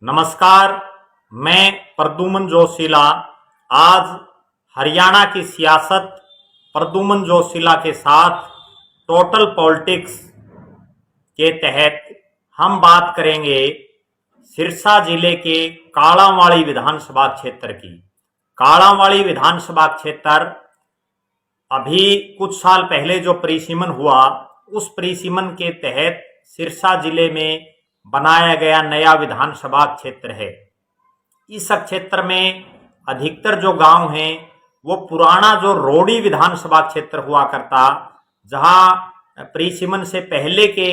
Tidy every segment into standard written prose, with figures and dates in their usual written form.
नमस्कार, मैं प्रद्युमन जोशीला आज हरियाणा की सियासत प्रद्युमन जोशीला के साथ टोटल पॉलिटिक्स के तहत हम बात करेंगे सिरसा जिले के कालांवाली विधानसभा क्षेत्र की। कालांवाली विधानसभा क्षेत्र अभी कुछ साल पहले जो परिसीमन हुआ उस परिसीमन के तहत सिरसा जिले में बनाया गया नया विधानसभा क्षेत्र है। इस क्षेत्र में अधिकतर जो गांव हैं वो पुराना जो रोडी विधानसभा क्षेत्र हुआ करता, जहां परिसीमन से पहले के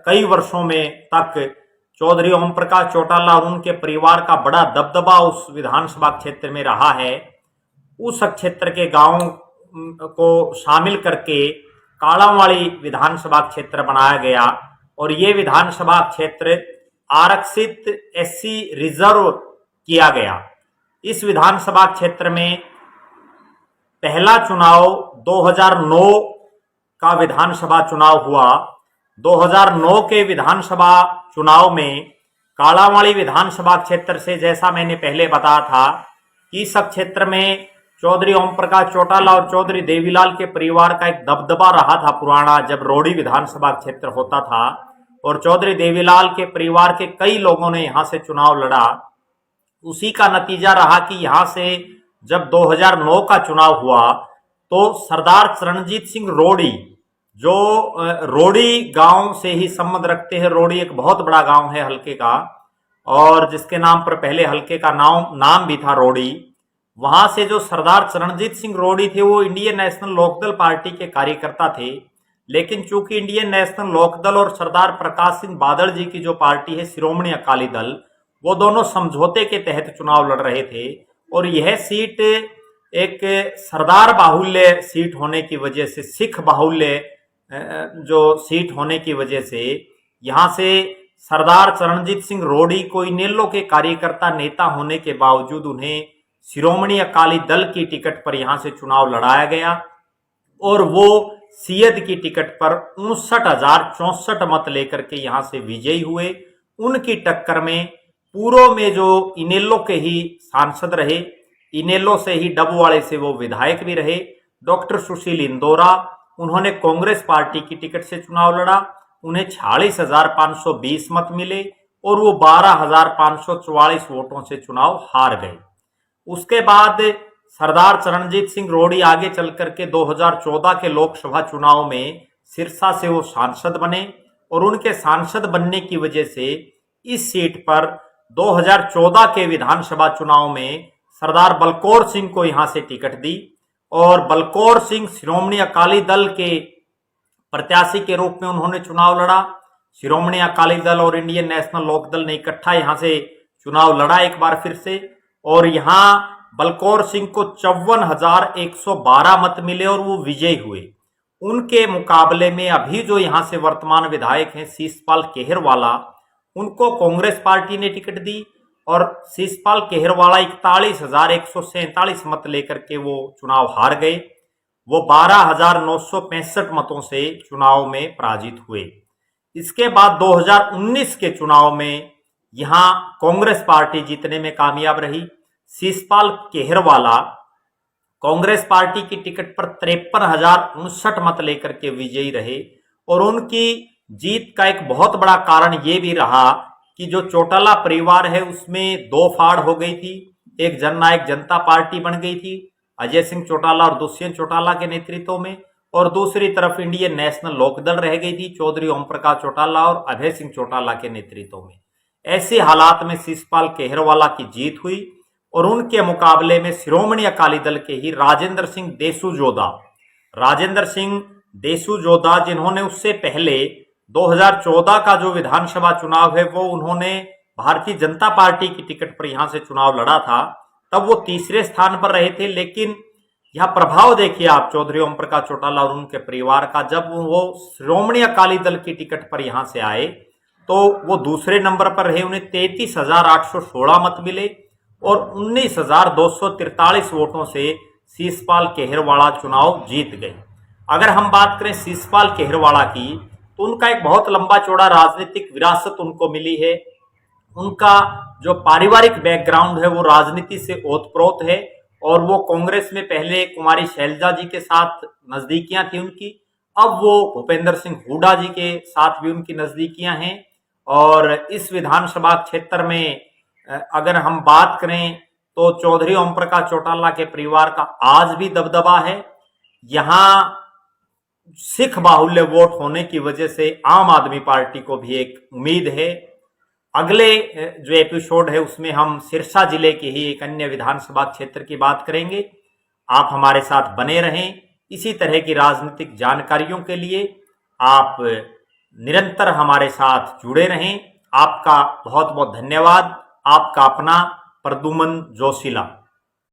कई वर्षों में तक चौधरी ओम प्रकाश चौटाला और उनके परिवार का बड़ा दबदबा उस विधानसभा क्षेत्र में रहा है। उस क्षेत्र के गांव को शामिल करके कालांवाली विधानसभा क्षेत्र बनाया गया और ये विधानसभा क्षेत्र आरक्षित एससी रिजर्व किया गया। इस विधानसभा क्षेत्र में पहला चुनाव 2009 का विधानसभा चुनाव हुआ। 2009 के विधानसभा चुनाव में कालांवाली विधानसभा क्षेत्र से, जैसा मैंने पहले बताया था, कि इस क्षेत्र में चौधरी ओम प्रकाश चौटाला और चौधरी देवीलाल के परिवार का एक दबदबा रहा था पुराना, जब रोडी विधानसभा क्षेत्र होता था और चौधरी देवीलाल के परिवार के कई लोगों ने यहां से चुनाव लड़ा। उसी का नतीजा रहा कि यहां से जब 2009 का चुनाव हुआ तो सरदार चरणजीत सिंह रोडी, जो रोडी गांव से ही संबंध रखते हैं, रोडी एक बहुत बड़ा गांव है हल्के का और जिसके नाम पर पहले हल्के का नाम भी था रोडी। वहां से जो सरदार चरणजीत सिंह रोडी थे वो इंडियन नेशनल लोकदल पार्टी के कार्यकर्ता थे, लेकिन चूंकि इंडियन नेशनल लोकदल और सरदार प्रकाश सिंह बादल जी की जो पार्टी है शिरोमणि अकाली दल, वो दोनों समझौते के तहत चुनाव लड़ रहे थे और यह सीट एक सरदार बाहुल्य सीट होने की वजह से, सिख बाहुल्य जो सीट होने की वजह से यहां से सरदार चरणजीत सिंह रोडी को इनेलो के कार्यकर्ता नेता होने के बावजूद उन्हें शिरोमणि अकाली दल की टिकट पर यहां से चुनाव लड़ाया गया और वो सीयद की टिकट पर 59,064 मत लेकर के यहां से विजयी हुए। उनकी टक्कर में पूर्व में जो इनेलो के ही सांसद रहे, इनेलो से ही डबवाड़े से वो विधायक भी रहे, डॉक्टर सुशील इंदौरा, उन्होंने कांग्रेस पार्टी की टिकट से चुनाव लड़ा। उन्हें 46,520 मत मिले और वो 12,544 वोटों से चुनाव हार गए। उसके बाद सरदार चरणजीत सिंह रोडी आगे चल करके 2014 के लोकसभा चुनाव में सिरसा से वो सांसद बने और उनके सांसद बनने की वजह से इस सीट पर 2014 के विधानसभा चुनाव में सरदार बलकौर सिंह को यहां से टिकट दी और बलकौर सिंह शिरोमणि अकाली दल के प्रत्याशी के रूप में उन्होंने चुनाव लड़ा। शिरोमणि अकाली दल और इंडियन नेशनल लोकदल ने इकट्ठा यहां से चुनाव लड़ा एक बार फिर से और यहां बलकौर सिंह को 54,112 मत मिले और वो विजयी हुए। उनके मुकाबले में अभी जो यहां से वर्तमान विधायक हैं शीशपाल केहरवाला, उनको कांग्रेस पार्टी ने टिकट दी और शीशपाल केहरवाला 41,147 मत लेकर के वो चुनाव हार गए। वो 12,965 मतों से चुनाव में पराजित हुए। इसके बाद 2019 के चुनाव में यहां कांग्रेस पार्टी जीतने में कामयाब रही। शीशपाल केहरवाला कांग्रेस पार्टी की टिकट पर 53,059 मत लेकर के विजयी रहे और उनकी जीत का एक बहुत बड़ा कारण ये भी रहा कि जो चौटाला परिवार है उसमें दो फाड़ हो गई थी। एक जननायक जनता पार्टी बन गई थी अजय सिंह चौटाला और दुष्यंत चौटाला के नेतृत्व में, और दूसरी तरफ इंडियन नेशनल लोकदल रह गई थी चौधरी ओम प्रकाश चौटाला और अभय सिंह चौटाला के नेतृत्व में। ऐसे हालात में शीशपाल केहरवाला की जीत हुई और उनके मुकाबले में शिरोमणि अकाली दल के ही राजेंद्र सिंह देसू जोधा, जिन्होंने उससे पहले 2014 का जो विधानसभा चुनाव है वो उन्होंने भारतीय जनता पार्टी की टिकट पर यहां से चुनाव लड़ा था, तब वो तीसरे स्थान पर रहे थे। लेकिन यह प्रभाव देखिए आप चौधरी ओम प्रकाश चौटाला और उनके परिवार का, जब वो शिरोमणि अकाली दल की टिकट पर यहां से आए तो वो दूसरे नंबर पर रहे। उन्हें 33,816 मत मिले और 19,243 वोटों से शीशपाल केहरवाला चुनाव जीत गए। अगर हम बात करें शीशपाल केहरवाला की तो उनका एक बहुत लंबा चौड़ा राजनीतिक विरासत उनको मिली है। उनका जो पारिवारिक बैकग्राउंड है वो राजनीति से ओतप्रोत है और वो कांग्रेस में पहले कुमारी शैलजा जी के साथ नजदीकियां थी उनकी, अब वो भूपेंद्र सिंह हुड्डा जी के साथ भी उनकी नजदीकियां हैं। और इस विधानसभा क्षेत्र में अगर हम बात करें तो चौधरी ओम प्रकाश चौटाला के परिवार का आज भी दबदबा है। यहां सिख बाहुल्य वोट होने की वजह से आम आदमी पार्टी को भी एक उम्मीद है। अगले जो एपिसोड है उसमें हम सिरसा जिले के ही एक अन्य विधानसभा क्षेत्र की बात करेंगे। आप हमारे साथ बने रहें। इसी तरह की राजनीतिक जानकारियों के लिए आप निरंतर हमारे साथ जुड़े रहें। आपका बहुत बहुत धन्यवाद। आपका अपना प्रद्युमन जोशीला।